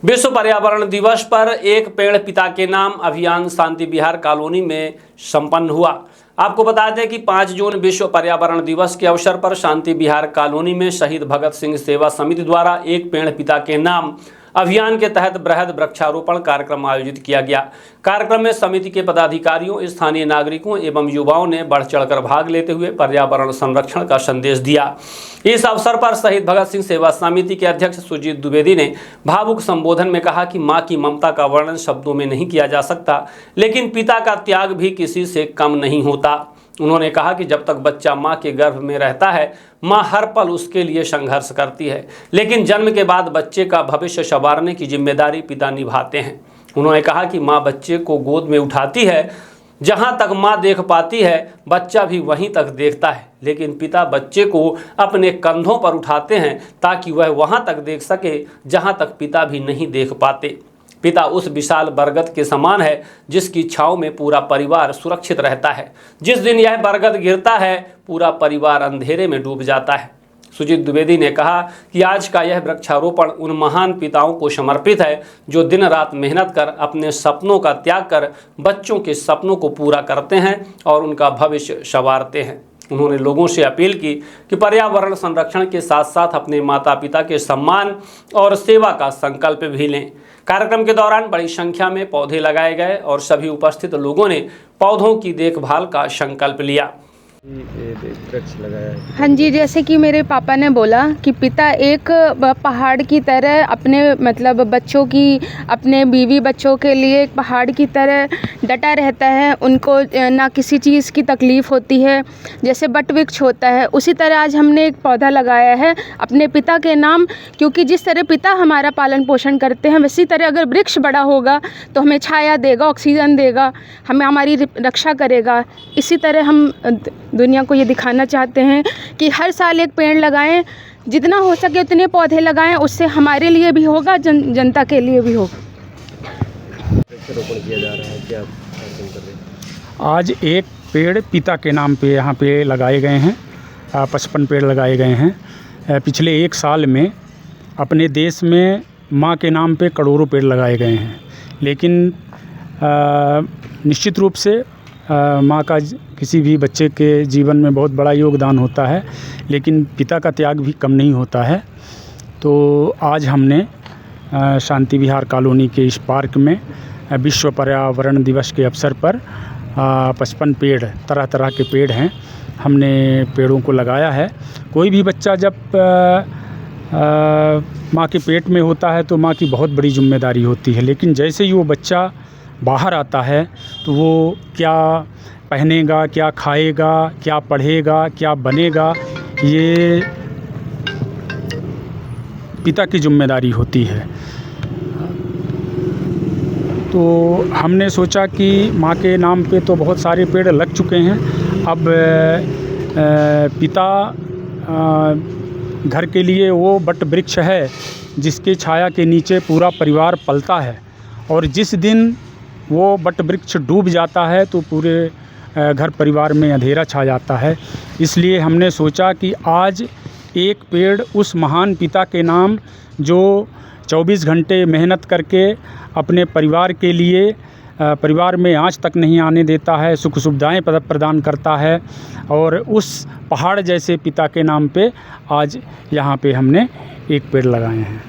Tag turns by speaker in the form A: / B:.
A: विश्व पर्यावरण दिवस पर एक पेड़ पिता के नाम अभियान शांति विहार कॉलोनी में संपन्न हुआ। आपको बता दें कि 5 जून विश्व पर्यावरण दिवस के अवसर पर शांति विहार कॉलोनी में शहीद भगत सिंह सेवा समिति द्वारा एक पेड़ पिता के नाम अभियान के तहत बृहद वृक्षारोपण कार्यक्रम आयोजित किया गया। कार्यक्रम में समिति के पदाधिकारियों, स्थानीय नागरिकों एवं युवाओं ने बढ़ चढ़कर भाग लेते हुए पर्यावरण संरक्षण का संदेश दिया। इस अवसर पर शहीद भगत सिंह सेवा समिति के अध्यक्ष सुजीत द्विवेदी ने भावुक संबोधन में कहा कि मां की ममता का वर्णन शब्दों में नहीं किया जा सकता, लेकिन पिता का त्याग भी किसी से कम नहीं होता। उन्होंने कहा कि जब तक बच्चा मां के गर्भ में रहता है, मां हर पल उसके लिए संघर्ष करती है, लेकिन जन्म के बाद बच्चे का भविष्य संवारने की जिम्मेदारी पिता निभाते हैं। उन्होंने कहा कि मां बच्चे को गोद में उठाती है, जहां तक मां देख पाती है बच्चा भी वहीं तक देखता है, लेकिन पिता बच्चे को अपने कंधों पर उठाते हैं ताकि वह वहां तक देख सके जहां तक पिता भी नहीं देख पाते। पिता उस विशाल बरगद के समान है जिसकी छांव में पूरा परिवार सुरक्षित रहता है। जिस दिन यह बरगद गिरता है, पूरा परिवार अंधेरे में डूब जाता है। सुजीत द्विवेदी ने कहा कि आज का यह वृक्षारोपण उन महान पिताओं को समर्पित है जो दिन रात मेहनत कर अपने सपनों का त्याग कर बच्चों के सपनों को पूरा करते हैं और उनका भविष्य संवारते हैं। उन्होंने लोगों से अपील की कि पर्यावरण संरक्षण के साथ साथ अपने माता पिता के सम्मान और सेवा का संकल्प भी लें। कार्यक्रम के दौरान बड़ी संख्या में पौधे लगाए गए और सभी उपस्थित लोगों ने पौधों की देखभाल का संकल्प लिया।
B: वृक्ष लगाया है।
C: हाँ जी, जैसे कि मेरे पापा ने बोला कि पिता एक पहाड़ की तरह अपने बच्चों की, अपने बीवी बच्चों के लिए एक पहाड़ की तरह डटा रहता है। उनको ना किसी चीज़ की तकलीफ़ होती है, जैसे बट वृक्ष होता है, उसी तरह आज हमने एक पौधा लगाया है अपने पिता के नाम, क्योंकि जिस तरह पिता हमारा पालन पोषण करते हैं, वैसी तरह अगर वृक्ष बड़ा होगा तो हमें छाया देगा, ऑक्सीजन देगा, हमें हमारी रक्षा करेगा। इसी तरह हम दुनिया को ये दिखाना चाहते हैं कि हर साल एक पेड़ लगाएं, जितना हो सके उतने पौधे लगाएं, उससे हमारे लिए भी होगा, जनता के लिए भी होगा।
B: वृक्षारोपण किया जा रहा है, क्या कार्यक्रम कर रहे हैं?
D: आज एक पेड़ पिता के नाम पे यहाँ पे लगाए गए हैं। 55 पेड़ लगाए गए हैं। पिछले 1 साल में अपने देश में माँ के नाम पे करोड़ों पेड़ लगाए गए हैं, लेकिन निश्चित रूप से माँ का किसी भी बच्चे के जीवन में बहुत बड़ा योगदान होता है, लेकिन पिता का त्याग भी कम नहीं होता है। तो आज हमने शांति विहार कॉलोनी के इस पार्क में विश्व पर्यावरण दिवस के अवसर पर 55 पेड़, तरह तरह के पेड़ हैं, हमने पेड़ों को लगाया है। कोई भी बच्चा जब माँ के पेट में होता है तो माँ की बहुत बड़ी जिम्मेदारी होती है, लेकिन जैसे ही वो बच्चा बाहर आता है तो वो क्या पहनेगा, क्या खाएगा, क्या पढ़ेगा, क्या बनेगा, ये पिता की जिम्मेदारी होती है। तो हमने सोचा कि माँ के नाम पे तो बहुत सारे पेड़ लग चुके हैं, अब पिता घर के लिए वो बट वृक्ष है जिसके छाया के नीचे पूरा परिवार पलता है, और जिस दिन वो बट वृक्ष डूब जाता है तो पूरे घर परिवार में अंधेरा छा जाता है। इसलिए हमने सोचा कि आज एक पेड़ उस महान पिता के नाम, जो 24 घंटे मेहनत करके अपने परिवार के लिए, परिवार में आँच तक नहीं आने देता है, सुख सुविधाएं प्रदान करता है, और उस पहाड़ जैसे पिता के नाम पे आज यहाँ पे हमने एक पेड़ लगाए हैं।